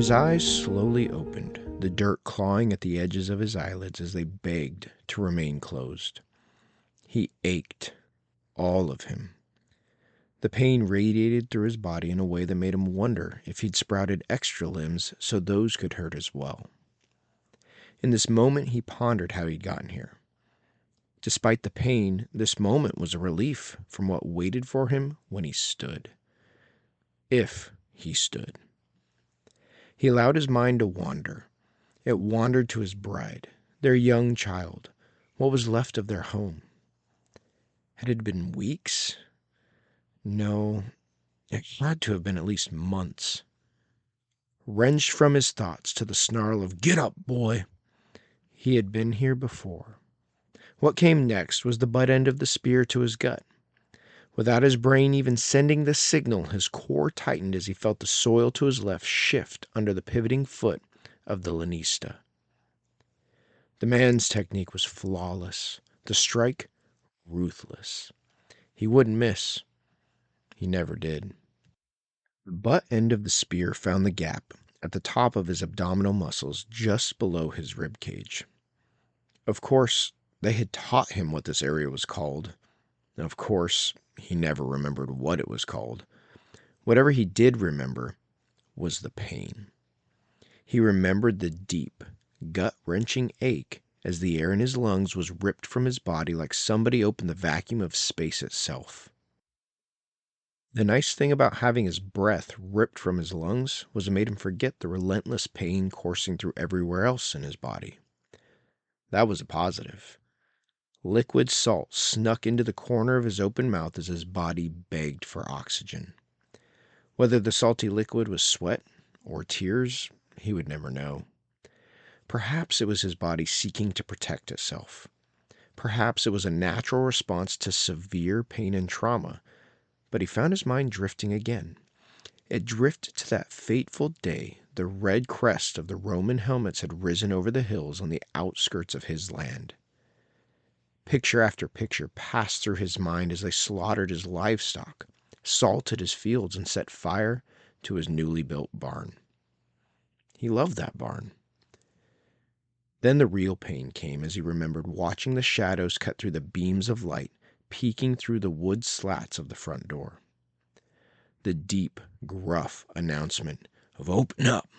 His eyes slowly opened, the dirt clawing at the edges of his eyelids as they begged to remain closed. He ached, all of him. The pain radiated through his body in a way that made him wonder if he'd sprouted extra limbs so those could hurt as well. In this moment, he pondered how he'd gotten here. Despite the pain, this moment was a relief from what waited for him when he stood. If he stood. He allowed his mind to wander. It wandered to his bride, their young child, what was left of their home. Had it been weeks? No, it had to have been at least months. Wrenched from his thoughts to the snarl of, "Get up, boy!" He had been here before. What came next was the butt end of the spear to his gut. Without his brain even sending the signal, his core tightened as he felt the soil to his left shift under the pivoting foot of the lanista. The man's technique was flawless, the strike ruthless. He wouldn't miss. He never did. The butt end of the spear found the gap at the top of his abdominal muscles just below his rib cage. Of course, they had taught him what this area was called. Of course, he never remembered what it was called. Whatever he did remember was the pain. He remembered the deep, gut-wrenching ache as the air in his lungs was ripped from his body like somebody opened the vacuum of space itself. The nice thing about having his breath ripped from his lungs was it made him forget the relentless pain coursing through everywhere else in his body. That was a positive. Liquid salt snuck into the corner of his open mouth as his body begged for oxygen. Whether the salty liquid was sweat or tears, he would never know. Perhaps it was his body seeking to protect itself. Perhaps it was a natural response to severe pain and trauma, but he found his mind drifting again. It drifted to that fateful day the red crest of the Roman helmets had risen over the hills on the outskirts of his land. Picture after picture passed through his mind as they slaughtered his livestock, salted his fields, and set fire to his newly built barn. He loved that barn. Then the real pain came as he remembered watching the shadows cut through the beams of light, peeking through the wood slats of the front door. The deep, gruff announcement of "Open up!"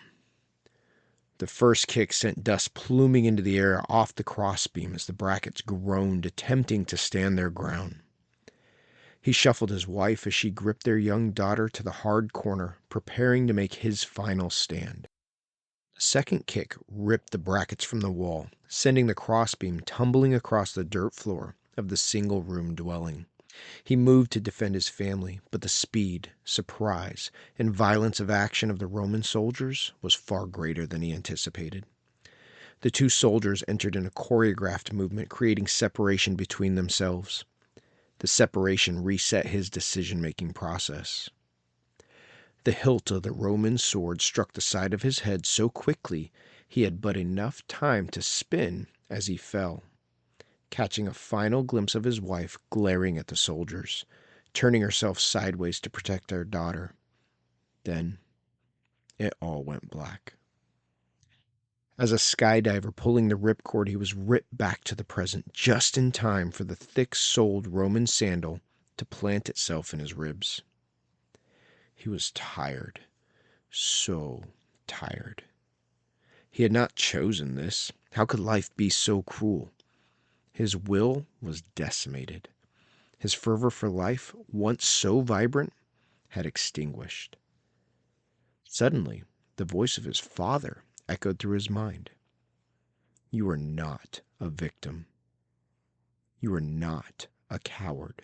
The first kick sent dust pluming into the air off the crossbeam as the brackets groaned, attempting to stand their ground. He shuffled his wife as she gripped their young daughter to the hard corner, preparing to make his final stand. The second kick ripped the brackets from the wall, sending the crossbeam tumbling across the dirt floor of the single-room dwelling. He moved to defend his family, but the speed, surprise, and violence of action of the Roman soldiers was far greater than he anticipated. The two soldiers entered in a choreographed movement, creating separation between themselves. The separation reset his decision-making process. The hilt of the Roman sword struck the side of his head so quickly he had but enough time to spin as he fell, catching a final glimpse of his wife glaring at the soldiers, turning herself sideways to protect their daughter. Then it all went black. As a skydiver pulling the ripcord, he was ripped back to the present, just in time for the thick-soled Roman sandal to plant itself in his ribs. He was tired, so tired. He had not chosen this. How could life be so cruel? His will was decimated. His fervor for life, once so vibrant, had extinguished. Suddenly, the voice of his father echoed through his mind. You are not a victim. You are not a coward.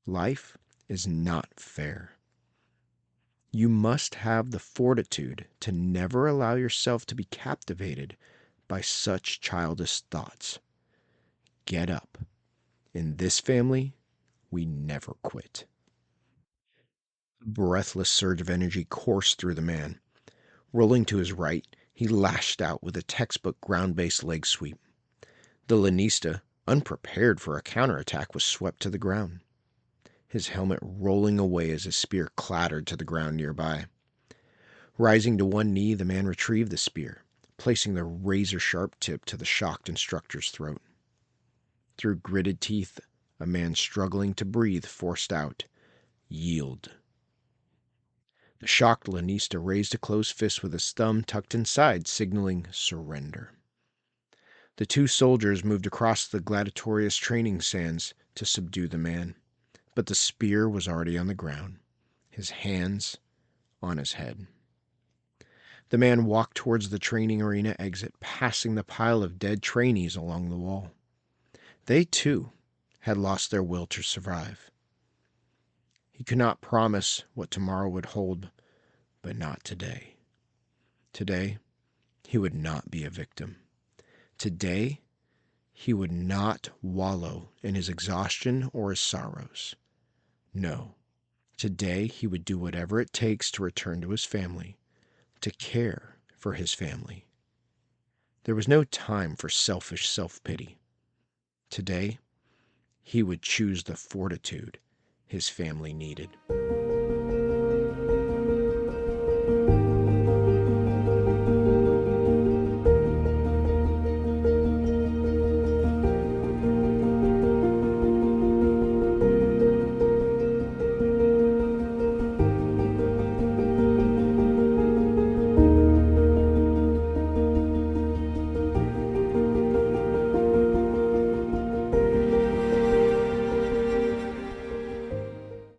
Life is not fair. You must have the fortitude to never allow yourself to be captivated by such childish thoughts. Get up. In this family, we never quit. A breathless surge of energy coursed through the man. Rolling to his right, he lashed out with a textbook ground-based leg sweep. The lanista, unprepared for a counterattack, was swept to the ground, his helmet rolling away as his spear clattered to the ground nearby. Rising to one knee, the man retrieved the spear, placing the razor-sharp tip to the shocked instructor's throat. Through gritted teeth, a man struggling to breathe forced out, "Yield." The shocked Lanista raised a closed fist with his thumb tucked inside, signaling surrender. The two soldiers moved across the gladiatorious training sands to subdue the man, but the spear was already on the ground, his hands on his head. The man walked towards the training arena exit, passing the pile of dead trainees along the wall. They, too, had lost their will to survive. He could not promise what tomorrow would hold, but not today. Today, he would not be a victim. Today, he would not wallow in his exhaustion or his sorrows. No, today he would do whatever it takes to return to his family, to care for his family. There was no time for selfish self-pity. Today, he would choose the fortitude his family needed.